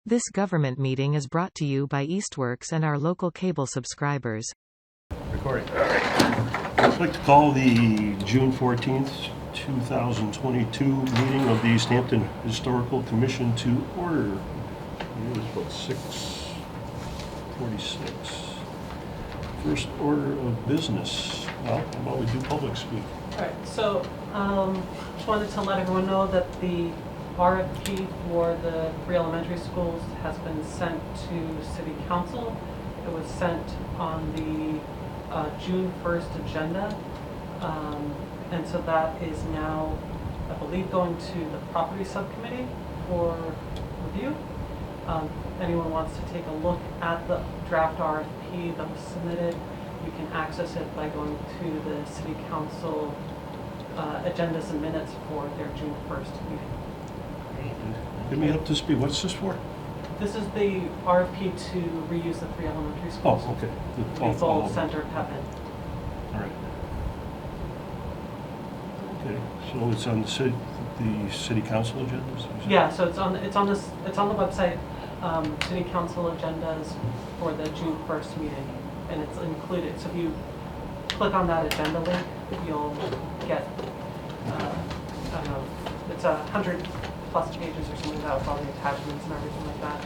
This government meeting is brought to you by Eastworks and our local cable subscribers. Recording. I'd like to call the June 14th, 2022 meeting of the Easthampton Historical Commission to order. It is about 6:46. First order of business. Well, how about we do public speak? All right, so just wanted to let everyone know that the RFP for the 3 elementary schools has been sent to City Council. It was sent on the June 1st agenda, and so that is now, I believe, going to the property subcommittee for review. If anyone wants to take a look at the draft RFP that was submitted, you can access it by going to the City Council agendas and minutes for their June 1st meeting. Get me up to speed. What's this for? This is the RFP to reuse the 3 elementary schools. Oh, okay. Both Center Pepin. All right. Okay, so it's on the city council agendas? Yeah, so it's on the website, City Council agendas for the June 1st meeting, and it's included. So if you click on that agenda link, you'll get, I don't know, it's 100+ pages or something like that with all the attachments and everything like that.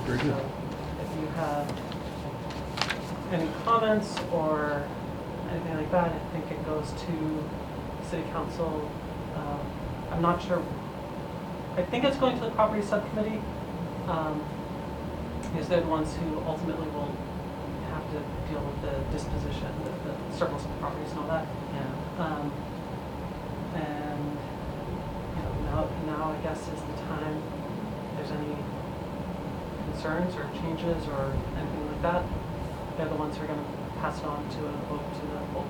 Very good. So if you have any comments or anything like that, I think it goes to City Council. I'm not sure. I think it's going to the property subcommittee, because they're the ones who ultimately will have to deal with the disposition, the surplus of properties and all that. Yeah. And now I guess is the time. If there's any concerns or changes or anything like that, they're the ones who are going to pass it on to a vote to the full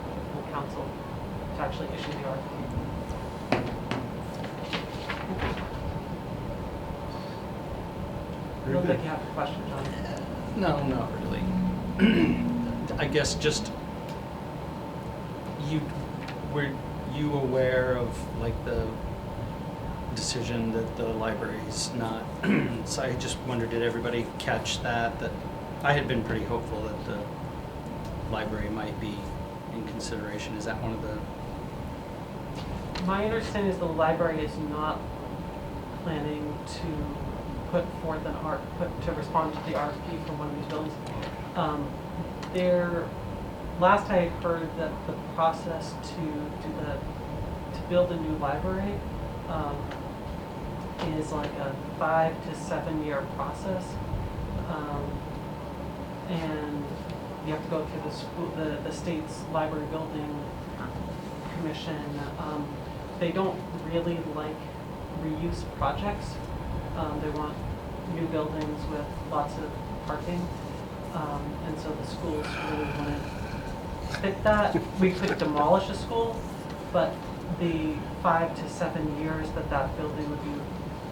council to actually issue the RFP. I don't think you have a question, John. No, not really. I guess just were you aware of like the decision that the library's not? So I just wondered, did everybody catch that I had been pretty hopeful that the library might be in consideration. Is that one of the? My understanding is the library is not planning to put forth to respond to the RFP for one of these buildings. Last I heard that the process to build a new library is like a 5 to 7 year process, and you have to go through the state's library building commission. They don't really like reuse projects. They want new buildings with lots of parking, and so the schools really wouldn't fit that. We could demolish a school, but the 5 to 7 years that building would be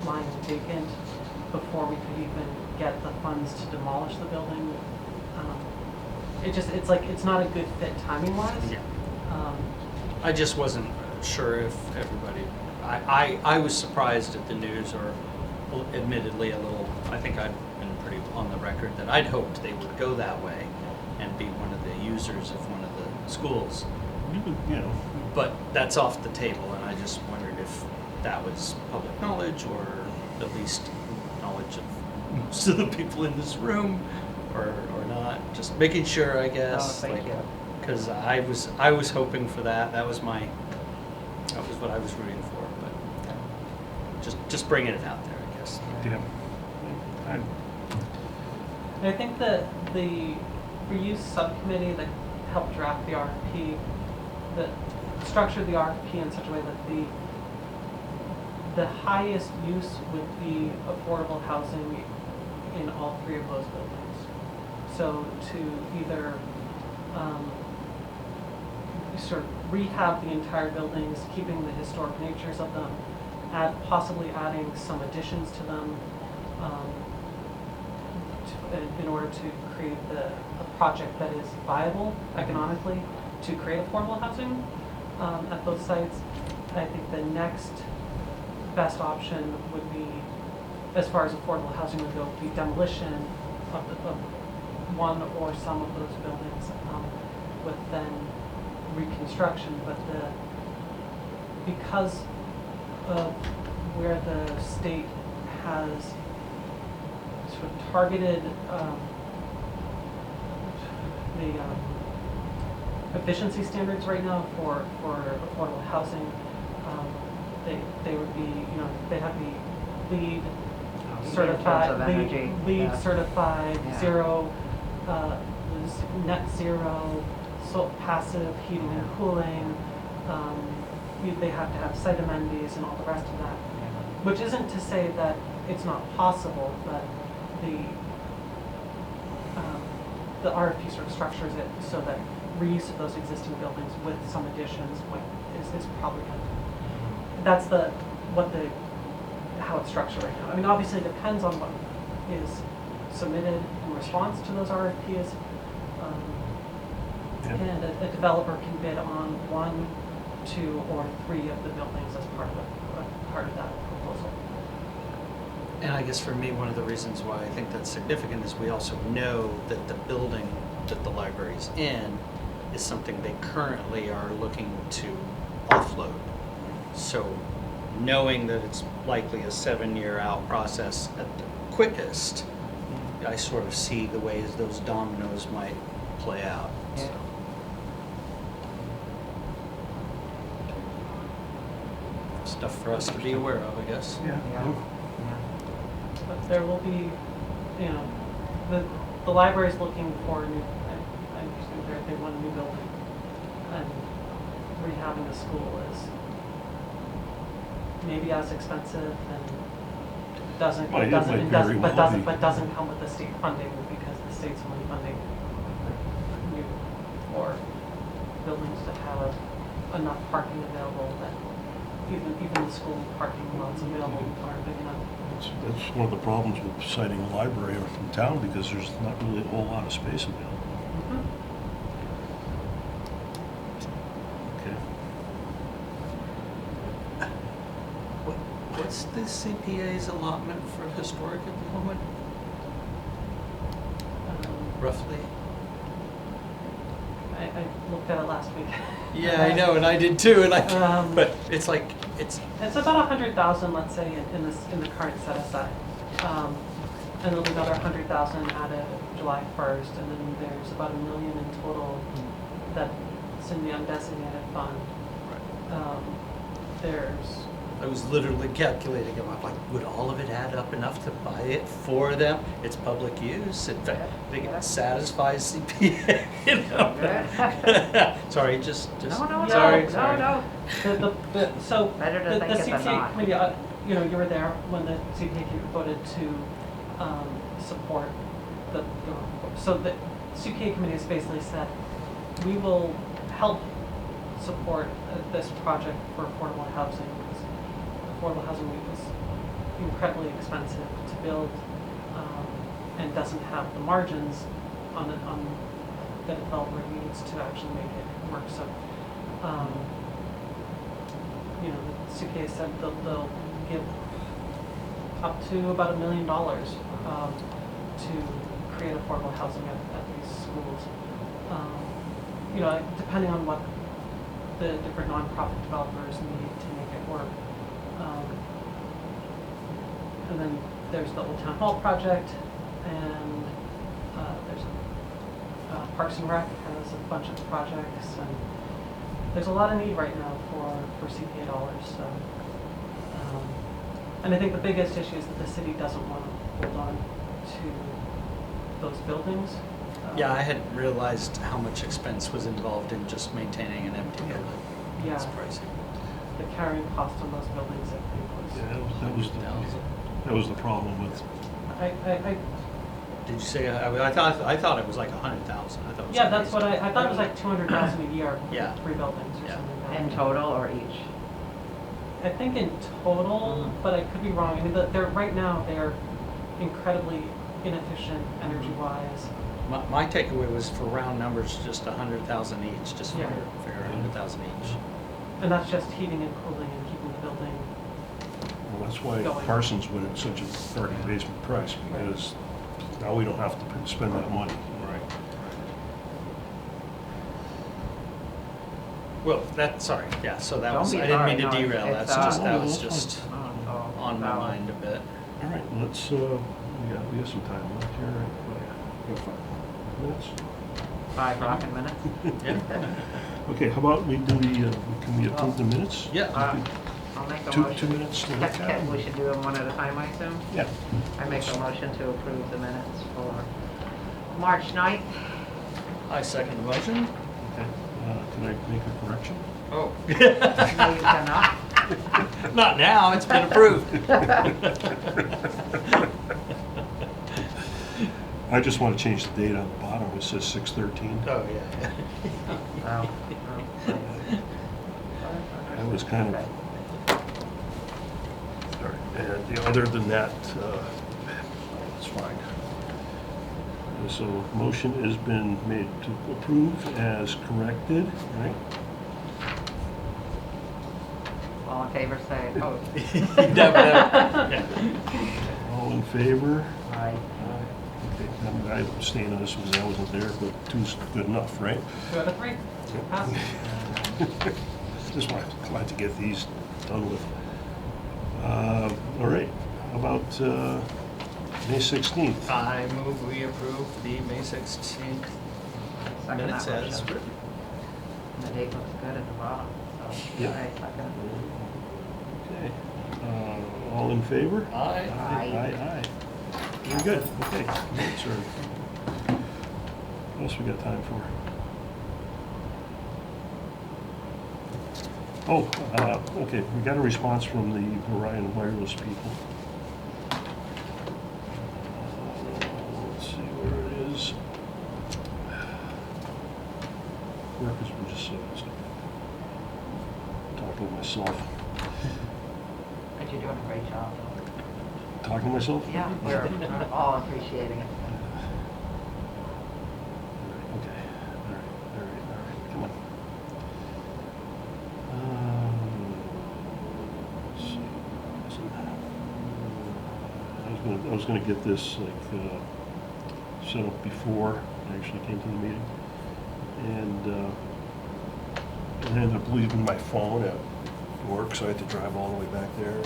lying vacant before we could even get the funds to demolish the building. It's not a good fit timing wise. Yeah. I just wasn't sure if everybody. I was surprised at the news, or admittedly a little. I think I've been pretty on the record that I'd hoped they would go that way and be one of the users of one of the schools. But that's off the table, and I just wondered if that was public knowledge, or at least knowledge of most of the people in this room, or not. Just making sure, I guess. Thank you. Because I was hoping for that. That was what I was rooting for. But just bringing it out there, I guess. Yeah. I think that the reuse subcommittee that helped draft the RFP, that structured the RFP in such a way that the highest use would be affordable housing in all 3 of those buildings. So to either sort of rehab the entire buildings, keeping the historic natures of them, possibly adding some additions to them, in order to create a project that is viable economically to create affordable housing at those sites. I think the next best option would be as far as affordable housing would go, the demolition of one or some of those buildings, with then reconstruction, but because of where the state has sort of targeted the efficiency standards right now for affordable housing, they would be, you know, they'd have the LEED certified, LEED certified, Yeah. zero, net zero, passive heating and cooling. They have to have site amenities and all the rest of that. Which isn't to say that it's not possible, but the RFP sort of structures it so that reuse of those existing buildings with some additions is probably going to. That's how it's structured right now. I mean, obviously it depends on what is submitted in response to those RFPs. And a developer can bid on 1, 2, or 3 of the buildings as part of that proposal. And I guess for me, one of the reasons why I think that's significant is we also know that the building that the library's in is something they currently are looking to offload. So knowing that it's likely a 7-year out process at the quickest, I sort of see the ways those dominoes might play out. Yeah. So. Stuff for us to be aware of, I guess. Yeah. Yeah. But there will be, you know, the library's looking for a new, I understand they want a new building. And rehabbing a school is maybe as expensive and doesn't come with the state funding, because the state's only funding new or buildings that have enough parking available that even the school parking lots available aren't big enough. That's one of the problems with citing a library from town, because there's not really a whole lot of space available. Mm-hmm. Okay. What's the CPA's allotment for historic at the moment, roughly? I looked at it last week. Yeah, I know, and I did too, and but it's about 100,000, let's say, in the current set aside, and there'll be another 100,000 added July 1st, and then there's about $1 million in total that's in the undesignated fund. I was literally calculating them. I'm like, would all of it add up enough to buy it for them? It's public use. In fact, I think it satisfies CPA. You know. Sorry, just. No, sorry. So Better to the think it than CPA not. committee, you know, you were there when the CPA committee voted to support so the CPA committee has basically said, we will help support this project for affordable housing. Affordable housing is incredibly expensive to build, and doesn't have the margins on the developer needs to actually make it work. So, you know, the CPA said they'll give up to about $1 million to create affordable housing at these schools. You know, depending on what the different nonprofit developers need to make it work. And then there's the Old Town Hall project, and there's Parks and Rec has a bunch of projects, and there's a lot of need right now for CPA dollars. So, and I think the biggest issue is that the city doesn't want to hold on to those buildings. Yeah, I hadn't realized how much expense was involved in just maintaining an empty building. Yeah. That's pricey. The carrying cost on those buildings, I think, was. Yeah, that was the problem with. I Did you say? I thought it was like 100,000. I thought it was. yeah, that's crazy. what I thought it was like 200,000 a year for Yeah. 3 buildings or Yeah. something like that. In total or each? I think in total, but I could be wrong. I mean, right now they're incredibly inefficient energy-wise. My takeaway was, for round numbers, just 100,000 each. Just Yeah. figure 100,000 each. And that's just heating and cooling and keeping the building. Well, That's why going. Parsons went at such a bargain basement price, because now we don't have to spend that money. Right. Well, sorry, yeah, so that Don't was, be I didn't mean to sorry, no, derail, it's, that was oh, just Oh, on my valid. mind a bit. All right, let's, we got some time left here, right? We got 5 minutes. 5 rockin' minutes. Yeah. Okay, how about we do can we approve the minutes? Yeah. I'll make a 2 motion. minutes to look at them? We should do them one at a time, I assume? Yeah. I make a motion to approve the minutes for March 9th. I second the motion. Okay. Can I make a correction? Oh. No, you cannot. Not now, it's been approved. I just want to change the date on the bottom. It says 6/13. Oh, yeah. Oh, I was kind of, sorry. And other than that, it's fine. So motion has been made to approve as corrected, right? All in favor, say opposed. Yeah. All in favor? Aye. Okay, I abstain on this because I wasn't there, but 2's good enough, right? 2 out of 3. Pass. Just wanted to get these done with. All right, how about May 16th? I move we approve the May 16th Second minutes that as motion. written. And the date looks good at the bottom, so. Yep. I second. Okay, all in favor? Aye. Aye. Very good, okay. Minutes are- What else we got time for? Oh, okay, we got a response from the Verizon Wireless people. Let's see where it is. Workers were just talking to myself. But you're doing a great job. Talking to myself? Yeah, we're all appreciating it. Okay, all right, come on. Let's see. I was gonna get this set up before I actually came to the meeting. And I ended up leaving my phone at work, so I had to drive all the way back there.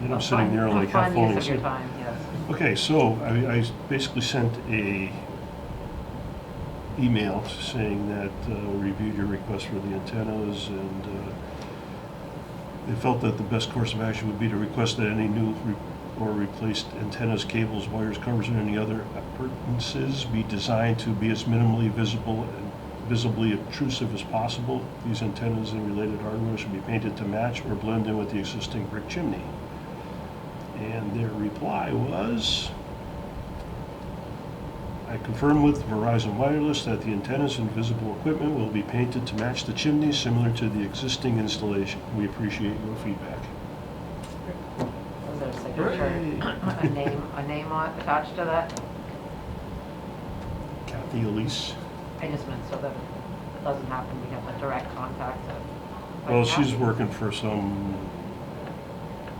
And I'm sitting there like half Fun falling use of your asleep. time, yes. Okay, so I basically sent a email saying that reviewed your request for the antennas, and they felt that the best course of action would be to request that any new or replaced antennas, cables, wires, covers, and any other appurtenances be designed to be as minimally visible and visibly obtrusive as possible. These antennas and related hardware should be painted to match or blend in with the existing brick chimney. And their reply was, I confirm with Verizon Wireless that the antennas and visible equipment will be painted to match the chimney similar to the existing installation. We appreciate your feedback. Was there a signature, a name attached to that? Kathy Elise. I just meant so that it doesn't happen, we have a direct contact. Well, she's working for some,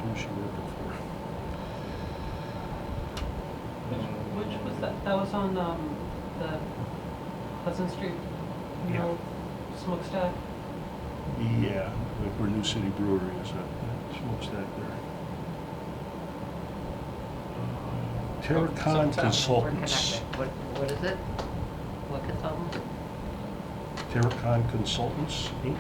who's she working Which was that? That was on the Pleasant Street Mill smokestack? for? Yeah, where New City Brewery is, that smokestack there. Terracon We're Consultants. connected. What is it? What consultant? Terracon Consultants, Inc.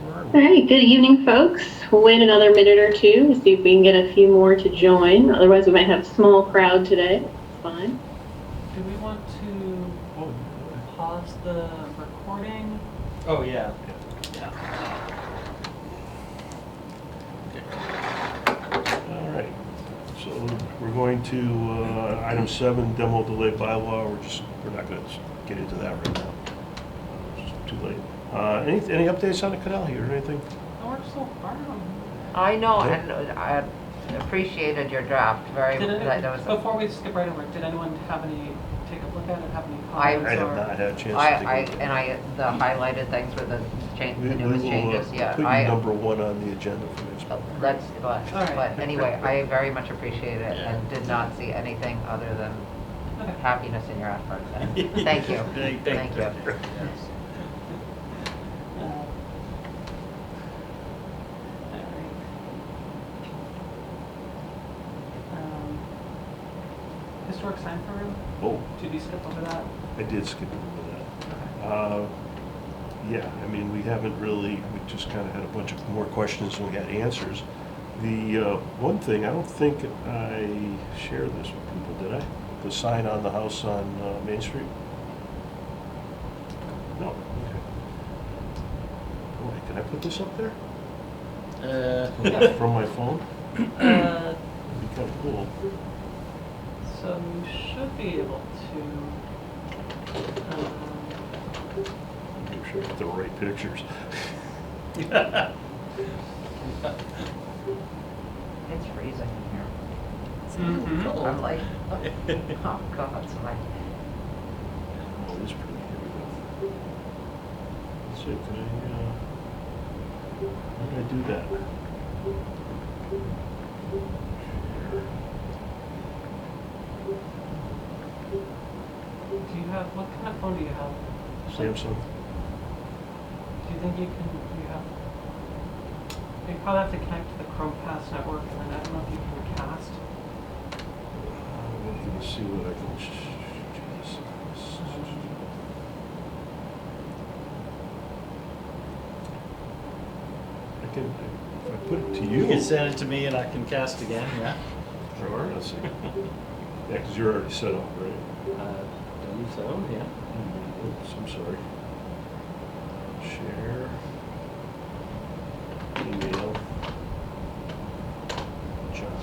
Where are All we? right, good evening, folks. We'll wait another minute or two to see if we can get a few more to join. Otherwise, we might have a small crowd today. That's fine. Do we want to Oh, pause the recording? Oh, yeah. all right. So we're going to item 7, demo delay bylaw. We're not going to get into that right now. It's too late. Any updates on the canal here or anything? That works so far. I know, Yeah. and I appreciated your draft very Did much. That was, before we skip right over, did anyone take a look at it, have any I- comments? I have or- not had a chance to take a look. The highlighted things were the We newest will changes, yeah. put you number 1 on the agenda for next But All right. anyway, I very much appreciate it Yeah. and did not see anything other than Okay. happiness in your effort. And thank you. Thank you. Yes. Historic sign program, Oh, did you skip over that? I did skip over that. Okay. Yeah, I mean, we haven't really, we just kind of had a bunch of more questions than we had answers. The one thing, I don't think I shared this with people, did I? The sign on the house on Main Street? No, okay. Boy, can I put this up there? From my phone? That'd be kind of cool. So you should be able to, Make sure I get the right pictures. It's freezing in here. Mhm. I'm like, oh God, it's my, Oh, this is pretty, here we go. Let's see, can how did I do that? do you have, what kind of phone do you have? Samsung. Do you think you have, you probably have to connect to the Chromecast network, and then I don't know if you can cast. I'm looking to see what I can. I can, if I put it to you. You can send it to me and I can cast again, yeah? Sure. Let's see. Yeah, because you're already set up, right? Done so, yeah. Oops, I'm sorry. Share. Email. John.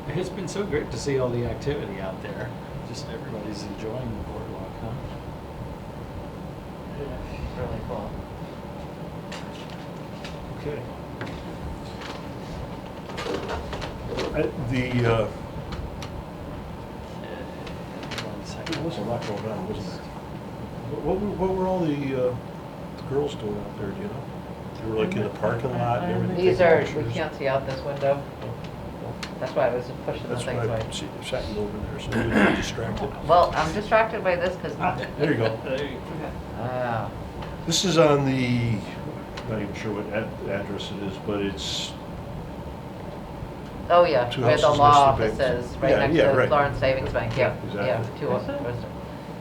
It's been so great to see all the activity out there. Just everybody's enjoying the boardwalk, huh? it's really cool. Okay. One second. There was a lot going on, wasn't there? What were all the girls doing out there, do you know? They were like in the parking lot and everything? These taking are, pictures? we can't see out this window. That's why I was pushing the That's things why away. I sat over there, so we were distracted. Well, I'm distracted by this because, There you go. There you go. Okay. ah, This is on the, I'm not even sure what address it is, but it's oh yeah, Two where the houses law next to the bank. office, right Yeah, next yeah, to right. Florence Savings Bank, yeah, Exactly. yeah, two, Is it?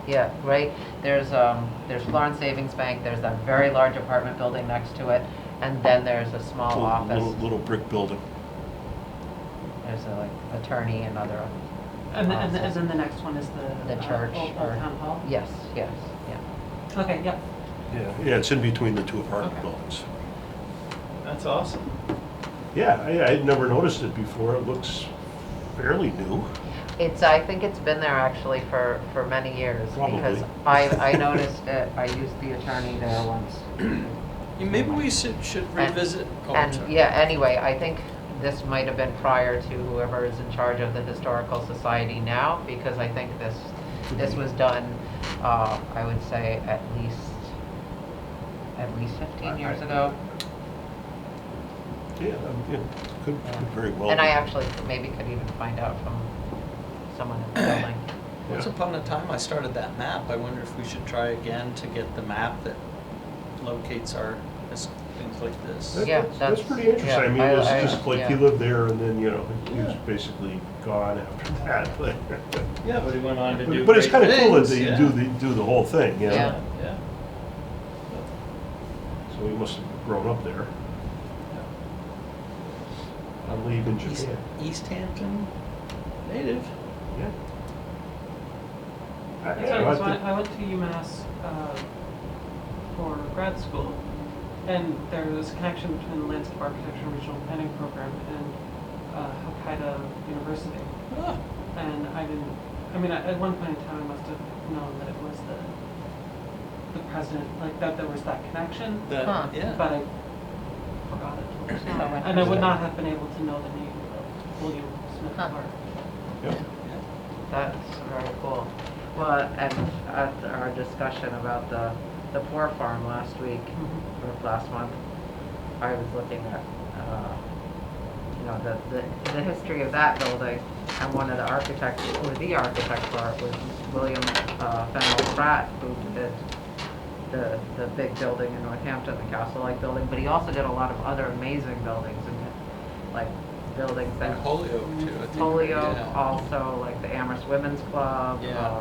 yeah, right, there's Florence Savings Bank, there's that very large apartment building next to it, and then there's a small office, little brick building. there's a like attorney and other, And then the next one is the. the church Old or, Town Hall? yes, yeah. Okay, yep. Yeah, it's in between the two apartment Okay. buildings. That's awesome. Yeah, I had never noticed it before. It looks fairly new. I think it's been there actually for many years, Probably. because I noticed it, I used the attorney there once. Maybe we should revisit. Oh, And, sorry. yeah, anyway, I think this might have been prior to whoever is in charge of the Historical Society now, because I think this was done, I would say, at least 15 years ago. Yeah, could very well. And be. I actually maybe could even find out from someone in the building. Once Yeah. upon a time, I started that map. I wonder if we should try again to get the map that locates our things like this. That- Yeah, that's that's- pretty interesting. yeah, I mean, I- it's just like he yeah. lived there and then, he was Yeah. basically gone after that. But, Yeah, but he went on to do but it's great kind of cool that things, you yeah. do the whole thing, you know? Yeah. Yeah. So he must have grown up there. On leave in East, Japan. Easthampton native. Yeah. So I went to UMass for grad school, and there was a connection between the Landscape Architecture and Regional Planning Program and Hokkaido University. Ah, And at one point in time, I must have known that it was the president, like that there was that connection, that, Huh. yeah. but I forgot it. So And I would not have been able to know the name of William Smith Huh. Clark. Yeah. That's very cool. Well, and at our discussion about the poor farm last week, or last month, I was looking at, you know, the history of that building, and one of the architects, or the architect for it was William Fennell Pratt, who did the big building in Northampton, the castle-like building, but he also did a lot of other amazing buildings, and like buildings And that Holyoke too, I think. Holyoke, Yeah. also like the Amherst Women's Club. Yeah.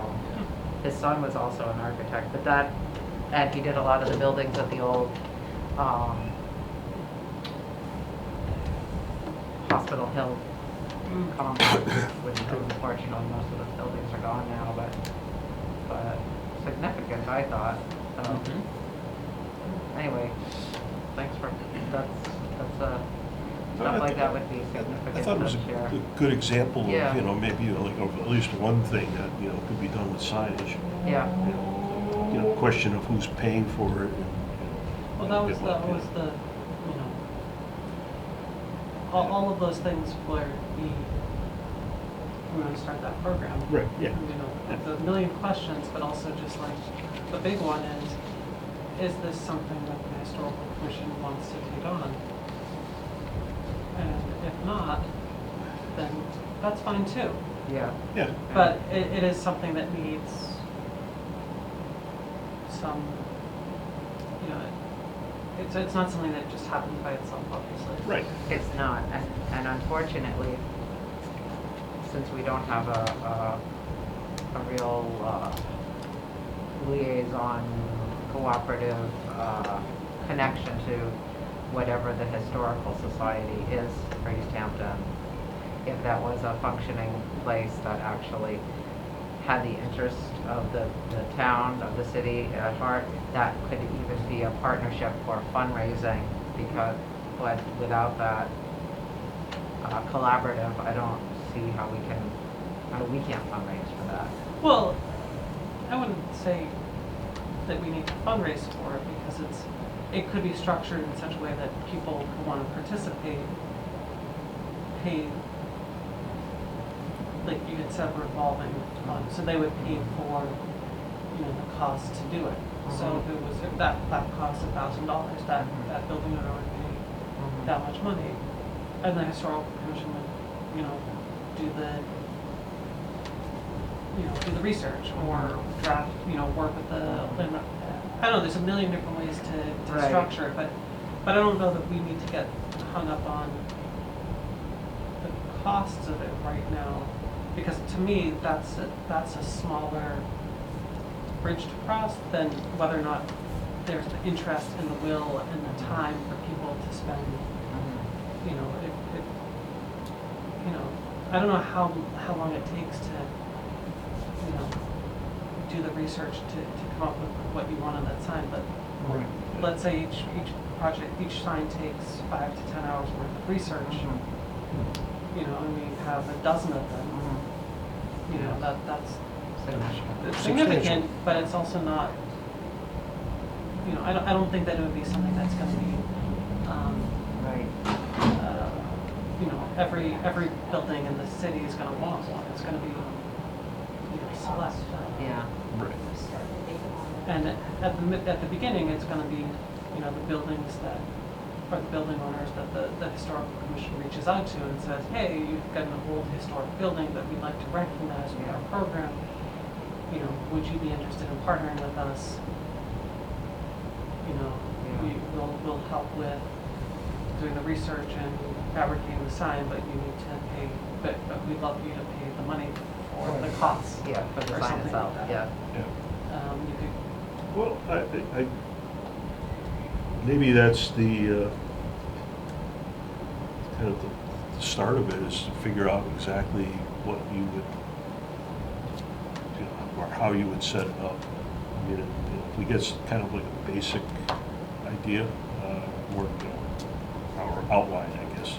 His son was also an architect, but that, and he did a lot of the buildings at the old Hospital Hill complex, which unfortunately most of those buildings are gone now, but significant, I thought. Mhm. Anyway, thanks for, that's stuff like that would be significant. I thought it was to share. a good example of, Yeah. you know, maybe like of at least one thing that, you know, could be done with signage. Yeah. You know, question of who's paying for it. Well, that was the, you know, all of those things were we want to start that program. Right, yeah. You know, the million questions, but also just like, the big one is this something that the historical commission wants to take on? And if not, then that's fine too. Yeah. Yeah. But it is something that needs some, you know, it's not something that just happens by itself, obviously. Right. It's not, and unfortunately, since we don't have a real liaison, cooperative connection to whatever the historical society is for Easthampton, if that was a functioning place that actually had the interest of the town, of the city at heart, that could even be a partnership for fundraising, because, but without that collaborative, I don't see how we can't fundraise for that. Well, I wouldn't say that we need to fundraise for it, because it could be structured in such a way that people who want to participate pay, like you had said, revolving fund, so they would pay for, you know, the cost to do it. So if that costs $1,000, that building owner would pay that much money, and the historical commission would, you know, do the research or draft, you know, work with I don't know, there's a million different ways to Right. structure it, but I don't know that we need to get hung up on the costs of it right now, because to me, that's a smaller bridge to cross than whether or not there's the interest and the will and the time for people to spend, you know, if you know, I don't know how long it takes to, you know, do the research to come up with what you want on that sign, but Right. let's say each project, each sign takes 5 to 10 hours worth of research, you know, and we have a dozen of them, you know, that's it's significant, but it's also not, you know, I don't think that it would be something that's going to be, Right. you know, every building in the city is going to want one. It's going to be, you know, select. Yeah. Right. And at the beginning, it's going to be, you know, the buildings that, or the building owners that the historical commission reaches out to and says, hey, you've got an old historic building that we'd like to recognize with our program. You know, would you be interested in partnering with us? You know, we'll help with doing the research and fabricating the sign, but you need to pay, but we'd love you to pay the money for the costs. Yeah, for the or sign something itself, like that. yeah. Yeah. You could, Well, I maybe that's the kind of the start of it, is to figure out exactly what you would, you know, or how you would set it up. I mean, if we get kind of like a basic idea, or, you know, our outline, I guess, is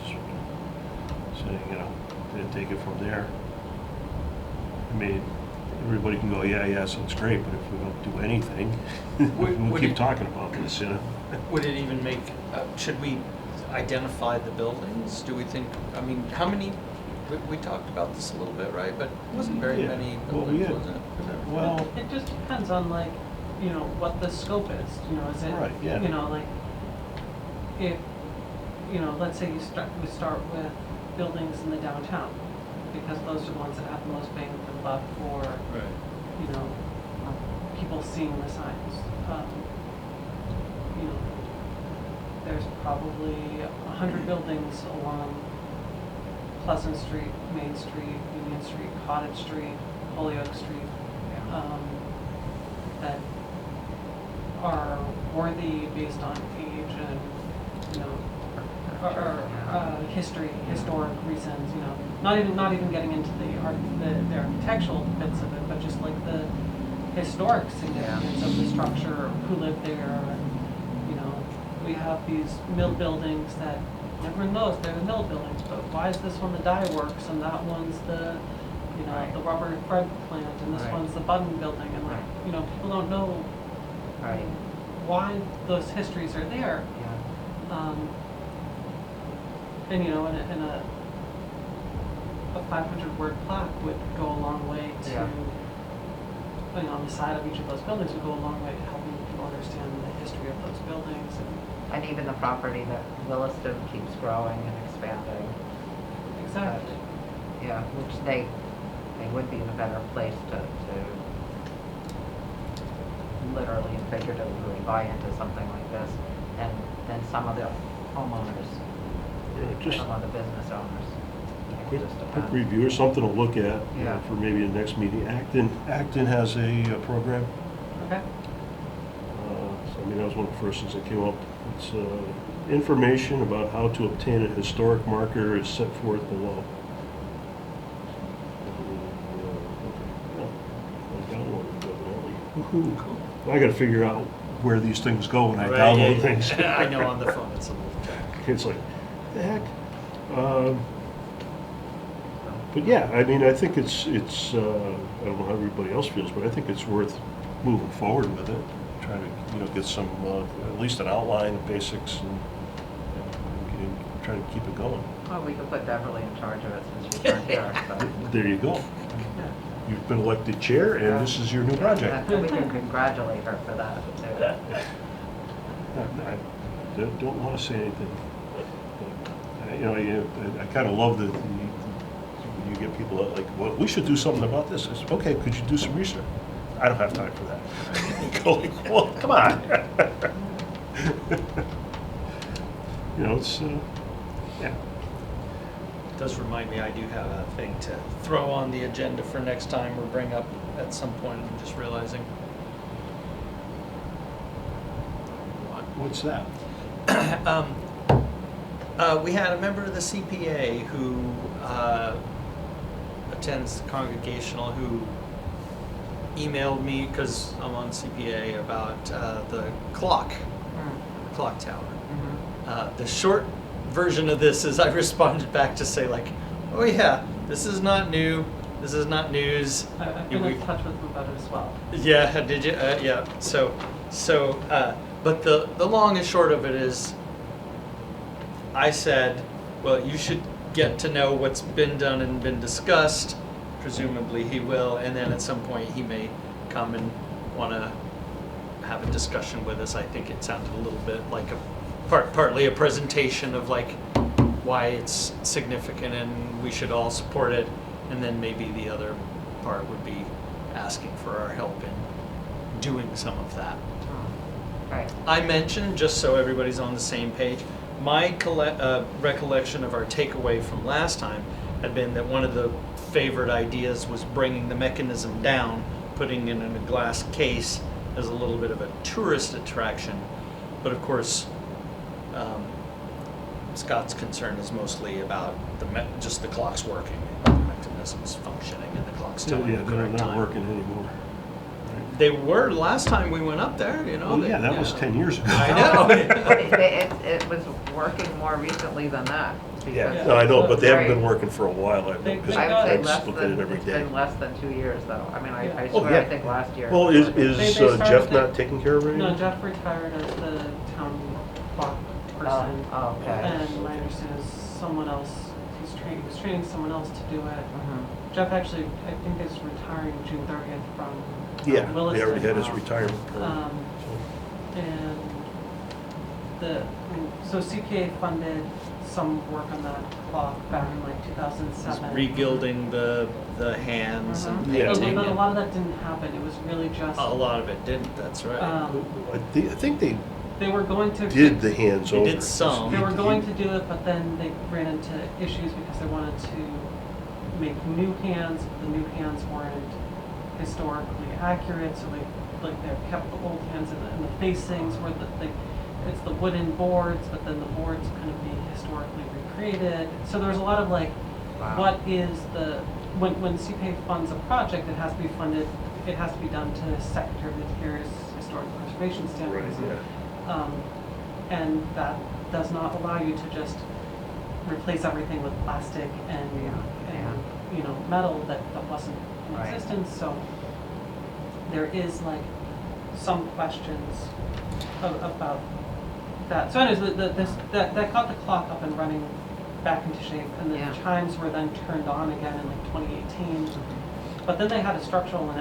saying, you know, and take it from there. I mean, everybody can go, yeah, sounds great, but if we don't do anything, we'll Would keep it- talking about this, you know? Would it even make, should we identify the buildings? Do we think, I mean, how many We talked about this a little bit, right? But it wasn't very Yeah. many Well, buildings, yeah. was it? Well, It just depends on like, you know, what the scope is, you know, is it, Right, yeah. you know, like, if, you know, let's say we start with buildings in the downtown, because those are the ones that have the most bang for the buck for, Right. you know, people seeing the signs. You know, there's probably 100 buildings along Pleasant Street, Main Street, Union Street, Cottage Street, Holyoke Street, that are worthy based on age and, you know, or history, historic reasons, you know, not even getting into the architectural bits of it, but just like the historic significance of the structure, who lived there, and, you know, we have these mill buildings that everyone knows they're the mill buildings, but why is this one the dye works and that one's the, you know, Right. the rubber thread plant and this Right. one's the button building, and like, Right. you know, people don't know Right, why those histories are there. yeah, And you know, and a 500-word plaque would go a long way to, Yeah. you know, on the side of each of those buildings would go a long way to helping people understand the history of those buildings. and even the property that Williston keeps growing and expanding. Exactly. Yeah, which they would be in a better place to literally and figuratively buy into something like this than some of the homeowners, just some of the business owners. quick, Just quick depends. review or something to look at, you know, Yeah. for maybe the next meeting. Acton has a program. Okay. So, I mean, that was one of the first things that came up. It's information about how to obtain a historic marker is set forth below. I got to figure out where these things go when I Right, download yeah, things. I know on the phone it's a little jack. It's like, the heck? But yeah, I mean, I think it's I don't know how everybody else feels, but I think it's worth moving forward with it. Try to, you know, get some, at least an outline of basics and try to keep it going. Well, we could put Beverly in charge of it since she's not here, so. There you go. You've been elected chair and this is your new project. And we can congratulate her for that, too. I don't want to say anything. You know, I kind of love that you get people that like, well, we should do something about this. I said, okay, could you do some research? I don't have time for that. Go like, well, come on. You know, it's, yeah. It does remind me, I do have a thing to throw on the agenda for next time or bring up at some point. I'm just realizing. What's that? We had a member of the CPA who attends the Congregational who emailed me, because I'm on CPA, about the clock tower. The short version of this is I responded back to say like, oh yeah, this is not new, this is not news. I've been in touch with them about it as well. Yeah, did you? Yeah. But the long and short of it is, I said, well, you should get to know what's been done and been discussed. Presumably he will, and then at some point he may come and want to have a discussion with us. I think it sounded a little bit like partly a presentation of like why it's significant and we should all support it, and then maybe the other part would be asking for our help in doing some of that. Right. I mentioned, just so everybody's on the same page, my recollection of our takeaway from last time had been that one of the favorite ideas was bringing the mechanism down, putting it in a glass case as a little bit of a tourist attraction. But of course, Scott's concern is mostly about just the clocks working, the mechanisms functioning, and the clocks telling Yeah, the they're correct not time. working anymore. They were last time we went up there, you know. Well, yeah, that was 10 years ago. I know. It was working more recently than that. Yeah, because no, I know, but they haven't Right. been working for a while, I They- know, because they I got- would say I less just look at it than, every it's day. been less than 2 years though. I mean, I Oh, swear, yeah. I think last year. Well, is They Jeff started not it. taking care of it No, anymore? Jeff retired as the town clock person. Oh, okay. And my understanding is someone else is he was training someone else to do it. Jeff actually, I think, is retiring June 30th from Yeah, they Williston. already had his retirement program. And so CPA funded some work on that clock back in like 2007. Regilding the hands and Yeah. painting. But a and- lot of that didn't happen. It was really just, A lot of it didn't, that's right. I think they they were going to. did the hands They over. did some. They were going to do it, but then they ran into issues because they wanted to make new hands. The new hands weren't historically accurate, so they kept the old hands in the facings where it's the wooden boards, but then the boards couldn't be historically recreated. So there was a lot of like, Wow. what is when CPA funds a project, it has to be funded. It has to be done to Secretary of the Interior's historic preservation Right, standards. yeah. And that does not allow you to just replace everything with plastic and metal that wasn't in Right. existence. So there is like some questions about that. So anyways, that got the clock up and running back into shape, and the chimes were then turned on again in like 2018. But then they had a structural on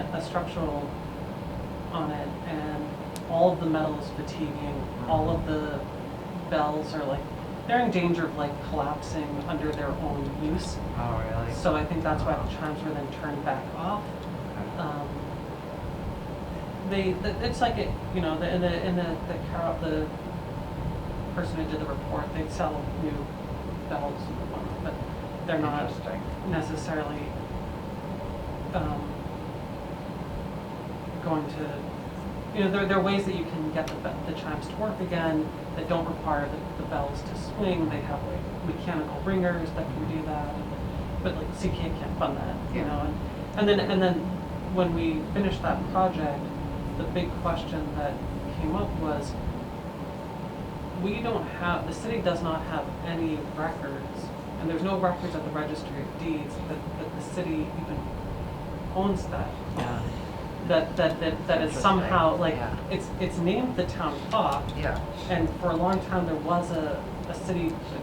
it, and all of the metal is fatiguing. All of the bells are they're in danger of collapsing under their own use. Oh, really? So I think that's why the chimes were then turned back off. It's like it, the person who did the report, they sell new bells and whatnot, but they're not Interesting. necessarily going to, there are ways that you can get the chimes to work again that don't require the bells to swing. They have mechanical ringers that can do that, but CK can't fund that, and then when we finished that project, the big question that came up was, the city does not have any records, and there's no records at the registry of deeds that the city even owns that. Yeah. That is somehow Interesting. it's named the town clock. Yeah. And for a long time there was a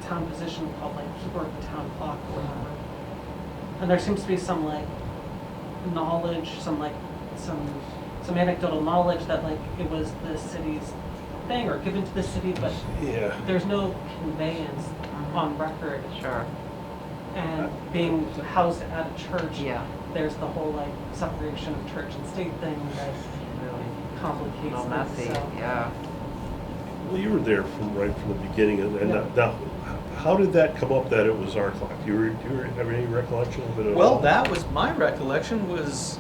town position called keeper of the town clock or whatever. And there seems to be some knowledge, some anecdotal knowledge that it was the city's thing or given to the city, but Yeah. there's no conveyance on record. Sure. And being housed at a church, Yeah. there's the whole separation of church and state thing that Really. complicates A little things. messy. So. Yeah. Well, you were there right from the beginning, and Yeah. now, how did that come up that it was our clock? Do you have any recollection of it at all? Well, that was my recollection was,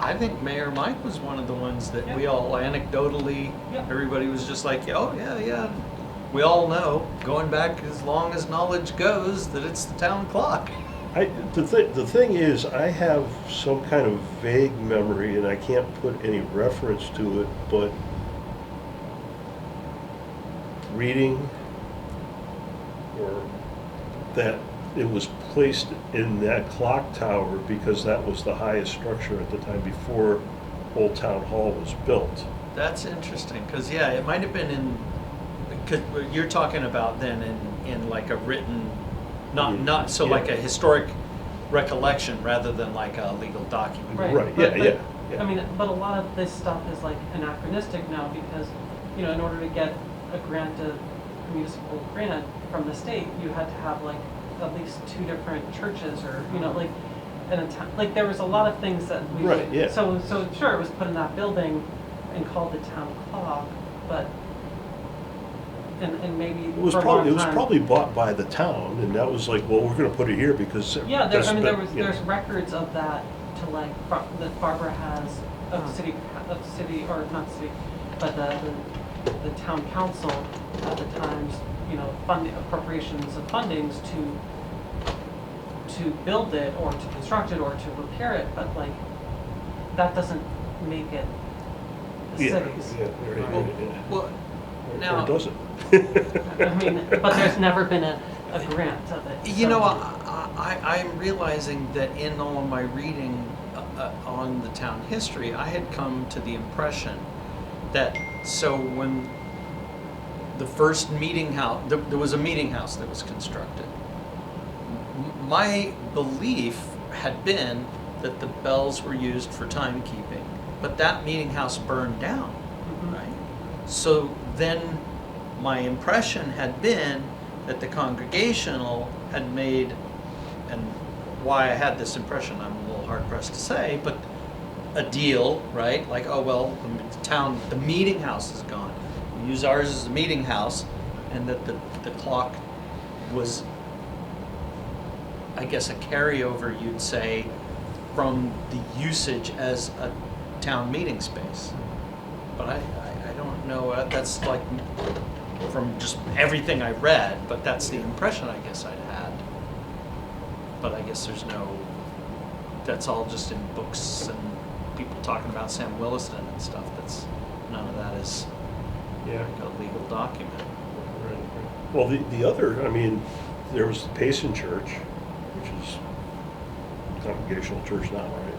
I think Mayor Mike was one of the ones that we all anecdotally, everybody was just like, oh, yeah. We all know, going back as long as knowledge goes, that it's the town clock. The thing is, I have some kind of vague memory, and I can't put any reference to it, but reading or that it was placed in that clock tower because that was the highest structure at the time before Old Town Hall was built. That's interesting, because it might have been because you're talking about then in a written, not so Yeah. a historic recollection rather than a legal document. Right, But, yeah. I mean, but a lot of this stuff is anachronistic now because, in order to get a municipal grant from the state, you had to have at least 2 different churches or, in a town. There was a lot of things that we. Right, yeah. So sure, it was put in that building and called the town clock, but. And maybe It was for a long probably time- bought by the town, and that was well, we're going to put it here because Yeah, that's been- there's records of that that Barbara has of city or not city, but the town council at the times, funding appropriations of fundings to build it or to construct it or to repair it, but that doesn't make it the city's. Yeah, right, Well, Or now, does it? I mean, but there's never been a grant of it. so- I'm realizing that in all of my reading on the town history, I had come to the impression that when the first meeting house, there was a meeting house that was constructed. my belief had been that the bells were used for timekeeping, but that meeting house burned down, right? So then my impression had been that the Congregational had made, and why I had this impression I'm a little hard pressed to say, but a deal, right? Like, oh well, the meeting house is gone. We use ours as a meeting house, and that the clock was, I guess, a carryover, you'd say, from the usage as a town meeting space. But I don't know, that's like from just everything I read, but that's the impression I guess I'd had. But I guess there's no, that's all just in books and people talking about Sam Williston and stuff. That's, none of that is Yeah. like a legal document. Right. Well, the other, I mean, there was the Payson Church, which is Congregational Church now, right?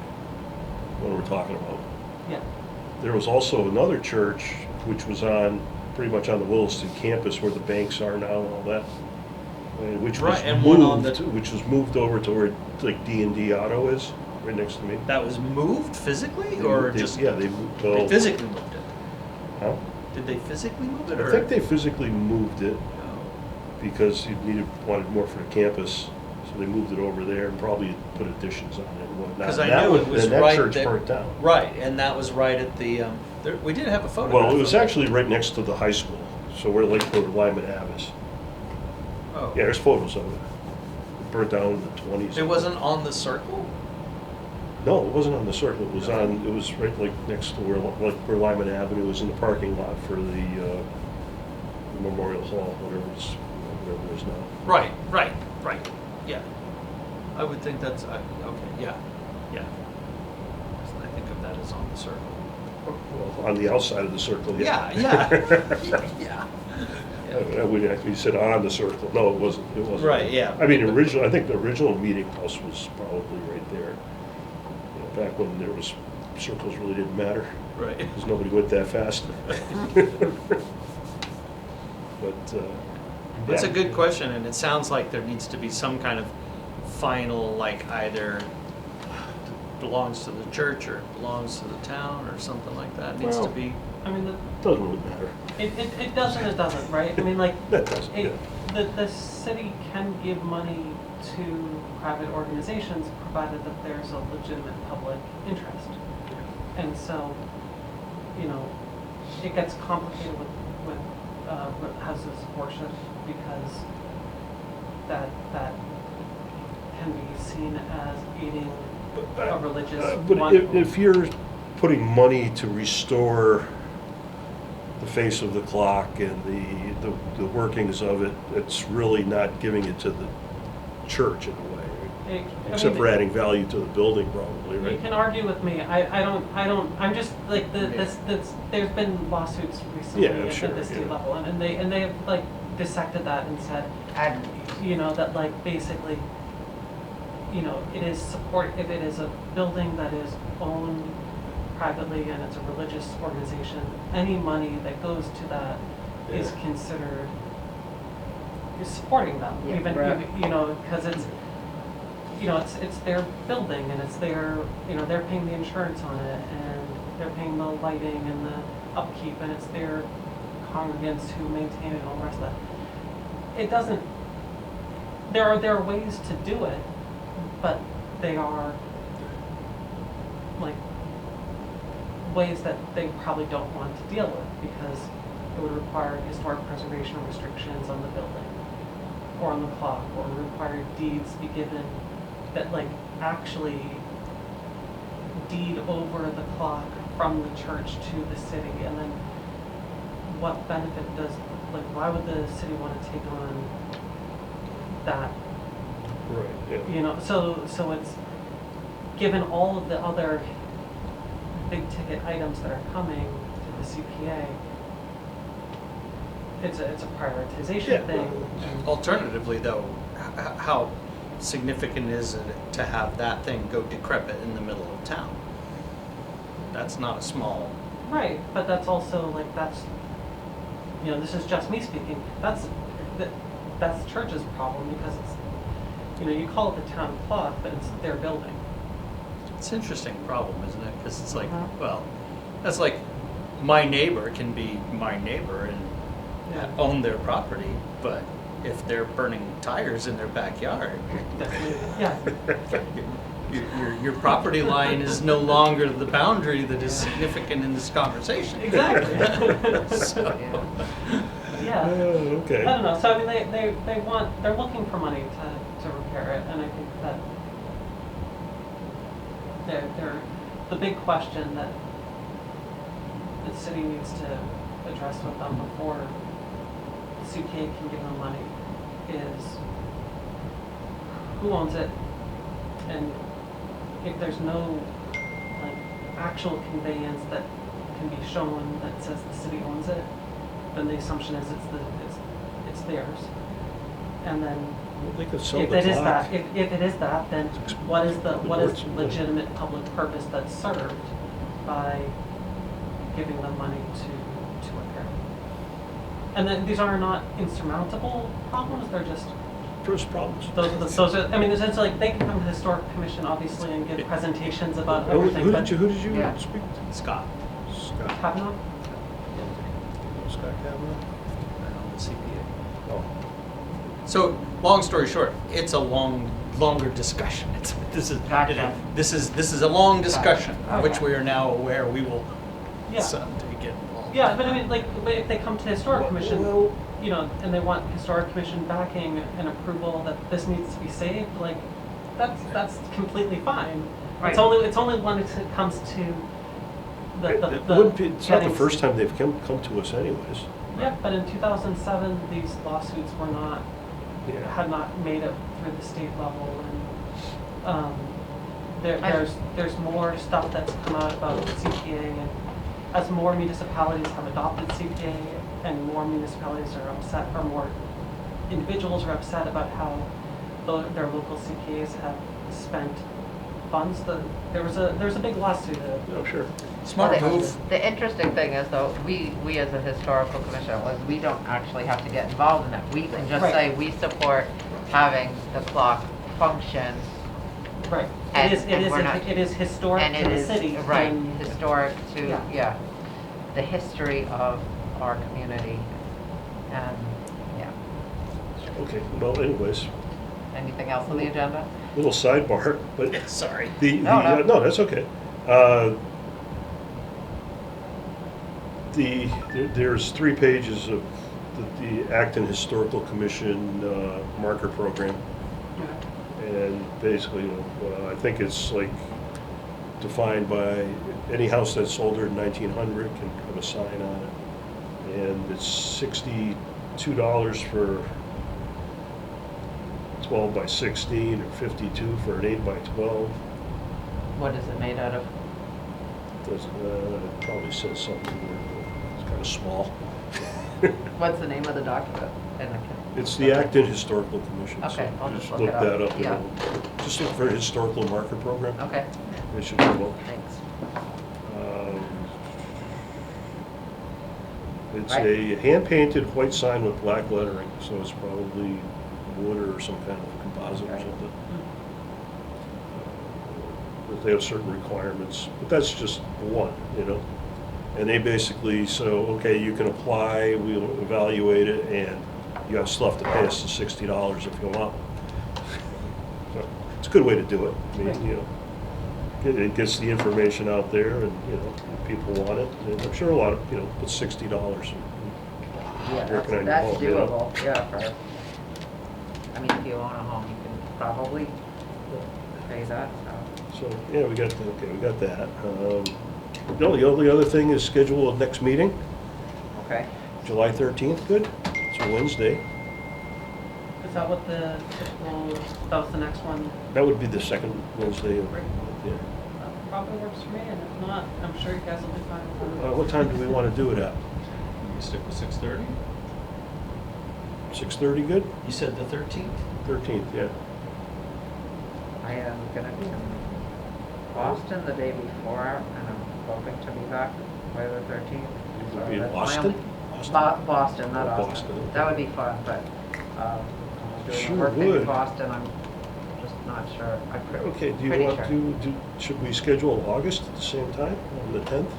What we're talking about. Yeah. There was also another church which was on, pretty much on the Williston campus where the banks are now and all that. And which was Right, and one on moved, the- which was moved over to where like D&D Auto is, right next to me. That was moved physically, They or moved it- just yeah, they moved. they Well, physically moved it? huh? Did they physically move it, or? I think they physically moved it Oh. because you wanted more for the campus, so they moved it over there and probably put additions on it and whatnot. Because And I that knew was- it was and that right church there. burnt down. Right, and that was right at the, we did have a photograph. Well, it was of actually right next to the high school, so where Lyman Ave is. Oh. Yeah, there's photos of it. It burnt down in the 20s. It wasn't on the circle? No, it wasn't on the circle. It was on. It was right like next to where Lyman Avenue was, in the parking lot for the Memorial Hall, whatever it is now. Right, yeah. I would think that's, okay, yeah. I think of that as on the circle. Well, on the outside of the circle. Yeah. When you said on the circle, no, it wasn't. It wasn't. Right, yeah. I mean, I think the original meeting house was probably right there. You know, back when there was circles really didn't matter Right. because nobody went that fast. But That's a yeah. good question, and it sounds like there needs to be some kind of final, like either belongs to the church or belongs to the town or something like that. Needs to Well- be. I mean, Doesn't really matter. it doesn't, it doesn't, right? I mean, like, That doesn't. it, Yeah. the city can give money to private organizations provided that there's a legitimate public interest. And so, you know, it gets complicated with houses worship because that can be seen as aiding a religious But one. if you're putting money to restore the face of the clock and the workings of it, it's really not giving it to the church in a way, right? Except for adding value to the building, probably, You right? can argue with me. I don't, I'm just like there's been lawsuits recently Yeah, at sure, the state yeah. level, and they have like dissected that and said, you know, that like basically, you know, it is support if it is a building that is owned privately and it's a religious organization, any money that goes to that is Yeah. considered is supporting them, Yeah, even right. you know, because it's. You know, it's their building and it's their, you know, they're paying the insurance on it and they're paying the lighting and the upkeep and it's their congregants who maintain it and all the rest of that. It doesn't, there are ways to do it, but they are like ways that they probably don't want to deal with because it would require historic preservation restrictions on the building or on the clock, or require deeds be given that like actually deed over the clock from the church to the city, and then what benefit does, like, why would the city want to take on that? Right, yeah. You know, so it's, given all of the other big ticket items that are coming to the CPA, it's a prioritization Yeah. thing. Alternatively, though, how significant is it to have that thing go decrepit in the middle of town? That's not a small. Right, but that's also like, that's, you know, this is just me speaking, that's the church's problem because You know, you call it the town clock, but it's their building. It's an interesting problem, isn't it? Because it's like, Mhm. well, that's like my neighbor can be my neighbor and Yeah. own their property, but if they're burning tires in their backyard, Yeah. your property line is no longer the boundary that is significant in this conversation. Exactly. So, Yeah. Okay. I don't know. So I mean, they're looking for money to repair it, and I think that they're the big question that the city needs to address with them before CK can give them money is who owns it, and if there's no like actual conveyance that can be shown that says the city owns it, then the assumption is it's theirs. And then They could sell if the it is clock. that, if it is that, then what is Words. legitimate public purpose that's served by giving them money to repair it? And then these are not insurmountable problems, they're just, First problems. I mean, it's like, they can come to the Historic Commission, obviously, and give presentations about Who everything, but. who did you Yeah. speak to? Scott, Scott. Kavanaugh? Scott Kavanaugh? I know the CPA. Oh. So, long story short, it's a longer discussion. This Gotcha. is a long discussion, Okay. which we are now aware we will Yeah. someday get involved. Yeah, but I mean, like, but if they come to the Historic Commission, Well, you know, and they want Historic Commission backing and approval that this needs to be saved, like, that's completely fine. Right. It's only when it comes to it the wouldn't be- it's not the getting- first time they've come to us anyways. Yeah, but in 2007, these lawsuits were not, Yeah. had not made it through the state level, and there's more stuff that's come out about CPA, and as more municipalities have adopted CPA, and more municipalities are upset, or more individuals are upset about how their local CPAs have spent funds. There's a big lawsuit. Oh, sure. Smart Well, move. The interesting thing is though, we as a historical commission, we don't actually have to get involved in it. We can just Right. say we support having the clock function Right. And- It and we're not- it is historic and to it the is, city. right, and- historic to, Yeah. yeah, the history of our community. And, yeah. Okay, well anyways, Anything else on the agenda? little sidebar, but Sorry. No. no, that's okay. There's 3 pages of the Acton Historical Commission marker program. And basically, I think it's like defined by any house that's older than 1900 can have a sign on it. And it's $62 for 12 by 16 or 52 for an 8 by 12. What is it made out of? It probably says something there, but it's kind of small. What's the name of the document? And I can- It's the Acton Historical Commission. so Okay, I'll just look look it up. that up. Yeah. Just look for a historical marker program. Okay, It should come up. thanks. It's Right. a hand-painted white sign with black lettering, so it's probably wood or some kind of composite or Right. something. But they have certain requirements, but that's just one, And they basically, okay, you can apply, we'll evaluate it, and you have still have to pay us the $60 if you want. So it's a good way to do it. I mean, it gets the information out there, and if people want it, and I'm sure a lot of put $60. Yeah, Working on your that's home, you know? doable, yeah, if you own a home, you can probably pay that, so. So yeah, we got that. No, the only other thing is schedule a next meeting, Okay, July 13th. Good. It's a Wednesday. Is that what that was the next one? That would be the second Wednesday of. Right. Yeah. That probably works for me, and if not, I'm sure you guys will be fine with it. What time do we want to do it at? You stick with 6:30? 6:30. Good. You said the 13th? 13th. Yeah. I am gonna be in Boston the day before, and I'm hoping to be back by the 13th. Would be in that's my Boston. only- Boston, not Oh, Austin. Boston, okay. That would be fun, but, I'm doing Sure a work thing would. in Boston, I'm not sure. I'm Okay, do you pretty want sure. to, should we schedule August at the same time, on the 10th?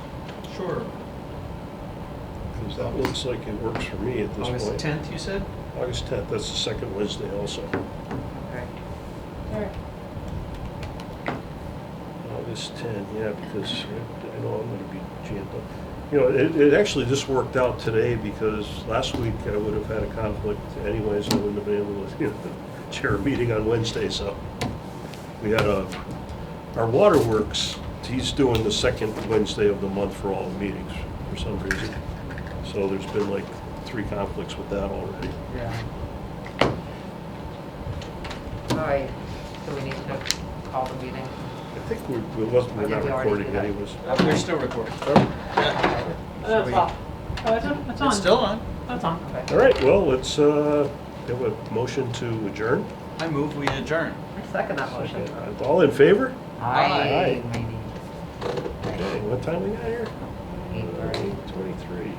Sure. Because that looks like it works for me at this point. August 10th, you said? August 10th, that's the second Wednesday also. Okay. All right. August 10, yeah, because I know I'm going to be jammed up. You know, it actually just worked out today because last week I would have had a conflict anyways. I wouldn't have been able to, chair a meeting on Wednesday, so. We had our waterworks, he's doing the second Wednesday of the month for all the meetings for some reason. So there's been like 3 conflicts with that already. Yeah. All right, do we need to call the meeting? I think we're not we already recording did that. anyways. We're still recording. Yeah. That's off. Oh, it's on? It's on. It's still on. That's on. Okay. All right, well, let's have a motion to adjourn. I move we adjourn. I second that motion. All in favor? Aye. Okay, what time we got here? 8:30. 8:23.